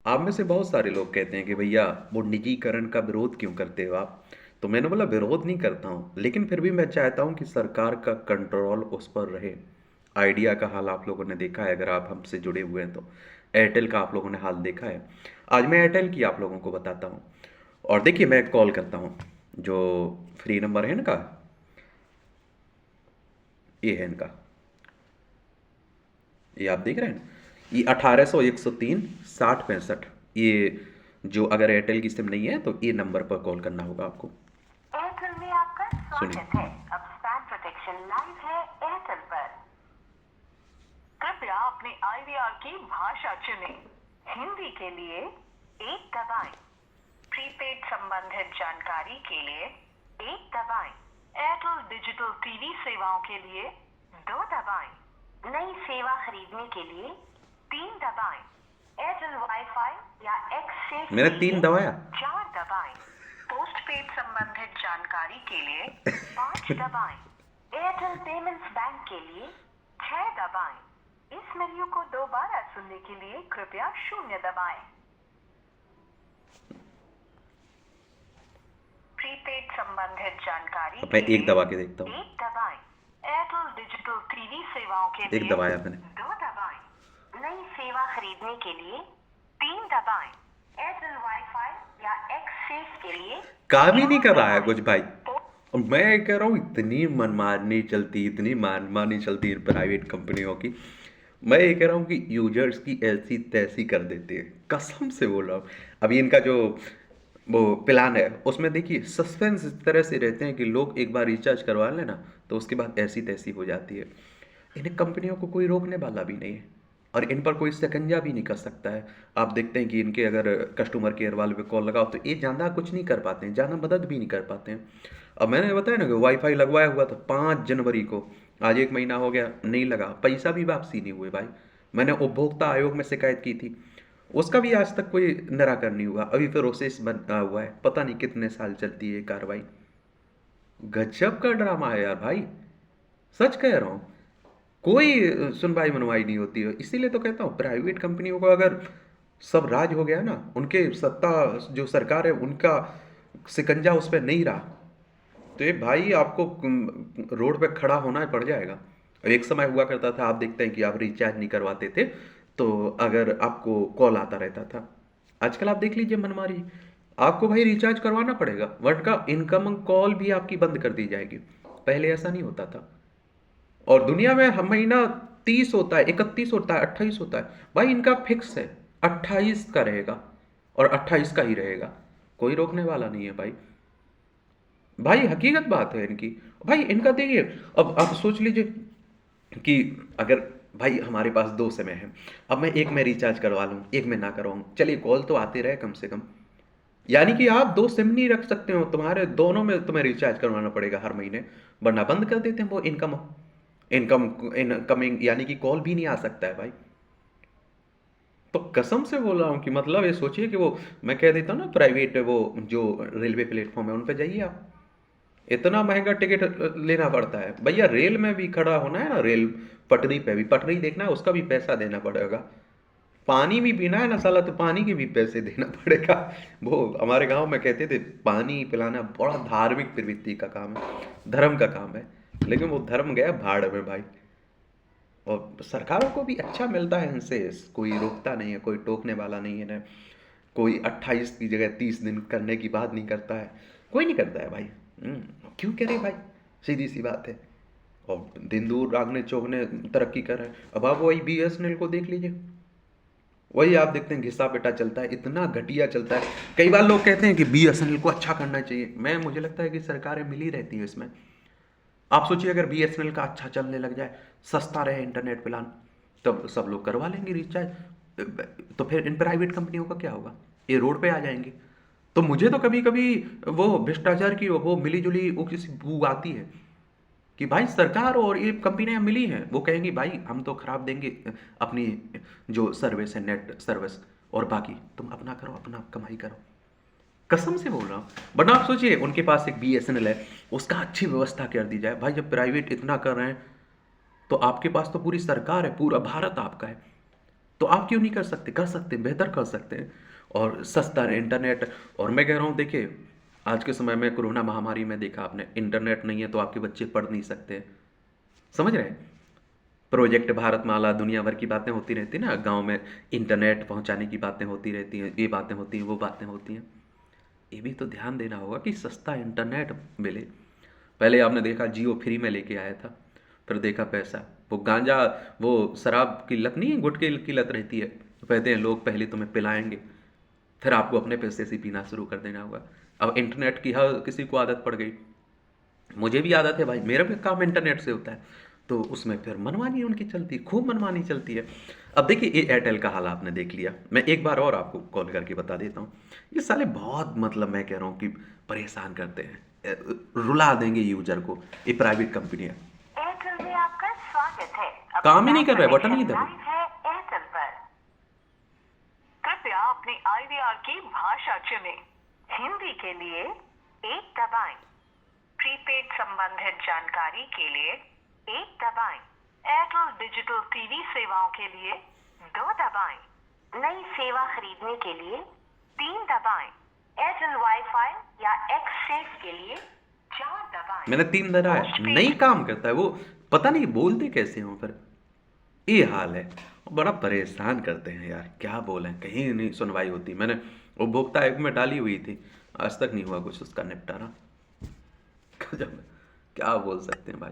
आप में से बहुत सारे लोग कहते हैं कि भैया वो निजीकरण का विरोध क्यों करते हो आप। तो मैंने बोला विरोध नहीं करता हूँ, लेकिन फिर भी मैं चाहता हूँ कि सरकार का कंट्रोल उस पर रहे। आइडिया का हाल आप लोगों ने देखा है, अगर आप हमसे जुड़े हुए हैं तो। एयरटेल का आप लोगों ने हाल देखा है। आज मैं एयरटेल की आप लोगों को बताता हूँ। और देखिए, मैं कॉल करता हूँ। जो फ्री नंबर है इनका, ये है इनका। ये आप देख रहे हैं, ये 1800 103 60 65। ये जो अगर एयरटेल की सिम नहीं है तो ये नंबर पर कॉल करना होगा आपको। एयरटेल में आपका सुनिए। स्वागत है। अब स्पैम प्रोटेक्शन लाइव है एयरटेल पर। कृपया अपने आईवीआर की भाषा चुनें। हिंदी के लिए 1 दबाएं। प्रीपेड संबंधित जानकारी के लिए 1 दबाएं। एयरटेल डिजिटल टीवी सेवाओं के लिए 2 दबाएं। नई सेवा खरीदने के लिए 3 दबाएं। एयरटेल वाईफाई या एक्सेस मैंने के 3 लिए दबाया। 4 दबाएं। पोस्टपेड संबंधित जानकारी के लिए 5 दबाएं। एयरटेल पेमेंट्स बैंक के लिए 6 दबाएं। इस मेन्यू को दोबारा सुनने के लिए कृपया 0 दबाएं। प्रीपेड संबंधित जानकारी अब मैं के एक लिए दबा के देखता हूँ। 1 दबाएं। एयरटेल डिजिटल टीवी सेवाओं के एक लिए दबाया मैंने। 2 दबाएं। नई सेवा खरीदने के लिए 3 दबाएं। एयरटेल वाईफाई या एक्सेस के लिए काम ही नहीं 4 कर रहा है दबाएं। कुछ भाई। और मैं कह रहा हूँ, इतनी मनमानी चलती, इतनी मनमानी चलती है प्राइवेट कंपनियों की। मैं ये कह रहा हूँ कि यूजर्स की ऐसी तैसी कर देते हैं, कसम से बोल रहा हूँ। अभी इनका जो वो प्लान है उसमें देखिए सस्पेंस इस तरह से रहते हैं कि लोग एक बार रिचार्ज करवा लें ना, तो उसके बाद ऐसी तैसी हो जाती है। इन कंपनियों को कोई रोकने वाला भी नहीं है, और इन पर कोई शिकंजा भी नहीं कर सकता है। आप देखते हैं कि इनके अगर कस्टमर केयर वाले पे कॉल लगाओ तो ये ज़्यादा कुछ नहीं कर पाते हैं, ज़्यादा मदद भी नहीं कर पाते हैं। अब मैंने बताया ना कि वाईफाई लगवाया हुआ था 5 जनवरी को। आज 1 महीना हो गया, नहीं लगा, पैसा भी वापसी नहीं हुए भाई। मैंने उपभोक्ता आयोग में शिकायत की थी, उसका भी आज तक कोई निराकरण नहीं हुआ। अभी प्रोसेस बना हुआ है, पता नहीं कितने साल चलती है ये कार्रवाई। गजब का ड्रामा है यार भाई, सच कह रहा हूँ। कोई सुनवाई मनवाई नहीं होती है। इसीलिए तो कहता हूँ प्राइवेट कंपनियों को अगर सब राज हो गया ना, उनके सत्ता, जो सरकार है उनका शिकंजा उस पर नहीं रहा, तो ये भाई आपको रोड पे खड़ा होना ही पड़ जाएगा। एक समय हुआ करता था, आप देखते हैं कि आप रिचार्ज नहीं करवाते थे तो अगर आपको कॉल आता रहता था। आजकल आप देख लीजिए मनमारी, आपको भाई रिचार्ज करवाना पड़ेगा वरना इनकमिंग कॉल भी आपकी बंद कर दी जाएगी। पहले ऐसा नहीं होता था। और दुनिया में हम महीना 30 होता है, 31 होता है, 28 होता है, भाई इनका फिक्स है, 28 का रहेगा और 28 का ही रहेगा। कोई रोकने वाला नहीं है भाई। भाई हकीकत बात है इनकी। भाई इनका देखिए, अब आप सोच लीजिए कि अगर भाई हमारे पास 2 समय है, अब मैं एक में रिचार्ज करवा लूँ, एक में ना करवाऊँ, चलिए कॉल तो आते रहे कम से कम। यानी कि आप 2 सिम नहीं रख सकते हो, तुम्हारे दोनों में तुम्हें रिचार्ज करवाना पड़ेगा हर महीने, वरना बंद कर देते हैं वो इनकम। इनकम इनकमिंग यानी कि कॉल भी नहीं आ सकता है भाई। तो कसम से बोल रहा हूँ कि मतलब ये सोचिए कि वो, मैं कह देता हूँ ना प्राइवेट वो जो रेलवे प्लेटफॉर्म है उन पर जाइए आप, इतना महंगा टिकट लेना पड़ता है भैया। रेल में भी खड़ा होना है ना, रेल पटरी पे भी, पटरी देखना है उसका भी पैसा देना पड़ेगा। पानी भी पीना है ना साला, तो पानी के भी पैसे देना पड़ेगा। वो हमारे गांव में कहते थे पानी पिलाना बड़ा धार्मिक प्रवृत्ति का काम है, धर्म का काम है। लेकिन वो धर्म गया भाड़ में भाई। और सरकारों को भी अच्छा मिलता है इनसे, कोई रोकता नहीं है, कोई टोकने वाला नहीं है ना। कोई 28 की जगह 30 दिन करने की बात नहीं करता है, कोई नहीं करता है भाई। क्यों करे भाई, सीधी सी बात है। और दिन दूर रागने चौगने तरक्की कर रहे हैं। अब आप वही BSNL को देख लीजिए, वही आप देखते हैं घिसा पिटा चलता है, इतना घटिया चलता है। कई बार लोग कहते हैं कि BSNL को अच्छा करना चाहिए, मैं मुझे लगता है कि सरकारें मिली रहती हैं इसमें। आप सोचिए अगर BSNL का अच्छा चलने लग जाए, सस्ता रहे इंटरनेट प्लान, तब सब लोग करवा लेंगे रिचार्ज। तो फिर इन प्राइवेट कंपनियों का क्या होगा, ये रोड पे आ जाएंगे। तो मुझे तो कभी कभी वो भ्रष्टाचार की वो मिली जुली वो किसी बू आती है कि भाई सरकार और ये कंपनियां मिली हैं, वो कहेंगी भाई हम तो खराब देंगे अपनी जो सर्विस है, नेट सर्विस, और बाकी तुम अपना करो, अपना कमाई करो। कसम से बोल रहा हूँ। वरना आप सोचिए उनके पास एक BSNL है, उसका अच्छी व्यवस्था कर दी जाए भाई। जब प्राइवेट इतना कर रहे हैं तो आपके पास तो पूरी सरकार है, पूरा भारत आपका है। तो आप क्यों नहीं कर सकते? कर सकते हैं, बेहतर कर सकते हैं। और सस्ता इंटरनेट। और मैं कह रहा हूँ देखिए, आज के समय में कोरोना महामारी में देखा आपने, इंटरनेट नहीं है तो आपके बच्चे पढ़ नहीं सकते। समझ रहे हैं? प्रोजेक्ट भारतमाला, दुनिया भर की बातें होती रहती हैं ना, गाँव में इंटरनेट पहुँचाने की बातें होती रहती हैं, ये बातें होती हैं, वो बातें होती हैं। ये भी तो ध्यान देना होगा कि सस्ता इंटरनेट मिले। पहले आपने देखा जियो फ्री में लेके आया था, फिर देखा पैसा, वो गांजा, वो शराब की लत नहीं है, गुटखे की लत रहती है, तो कहते हैं लोग पहले तुम्हें पिलाएंगे, फिर आपको अपने पैसे से पीना शुरू कर देना होगा। अब इंटरनेट की हर किसी को आदत पड़ गई, मुझे भी आदत है भाई, मेरा भी काम इंटरनेट से होता है, तो उसमें फिर मनमानी उनकी चलती है, खूब मनमानी चलती है। अब देखिए ये एयरटेल का हाल आपने देख लिया, मैं एक बार और आपको कॉल करके बता देता हूँ। ये साले बहुत मतलब मैं कह रहा हूँ कि परेशान करते हैं, रुला देंगे यूजर को, ये प्राइवेट कंपनी है। एयरटेल में आपका स्वागत है। काम ही नहीं कर रहा है, बटन ही दबा। लाइव है एयरटेल पर। कृपया अपनी आईवीआर की भाषा चुनें। हिंदी के लिए 1 दबाएं। प्रीपेड संबंधित जानकारी के लिए 1 दबाएं। एयरटेल डिजिटल टीवी सेवाओं के लिए 2 दबाएं। नई सेवा खरीदने के लिए 3 दबाएं। एयरटेल वाईफाई या एक्सचेंज के लिए 4 दबाएं। मैंने 3 दबाया, नहीं काम करता है वो, पता नहीं बोलते कैसे हो फिर। ये हाल है, बड़ा परेशान करते हैं यार, क्या बोलें, कहीं नहीं सुनवाई होती। मैंने उपभोक्ता आयोग में डाली हुई थी, आज तक नहीं हुआ कुछ उसका निपटारा। गजब है, क्या बोल सकते हैं भाई।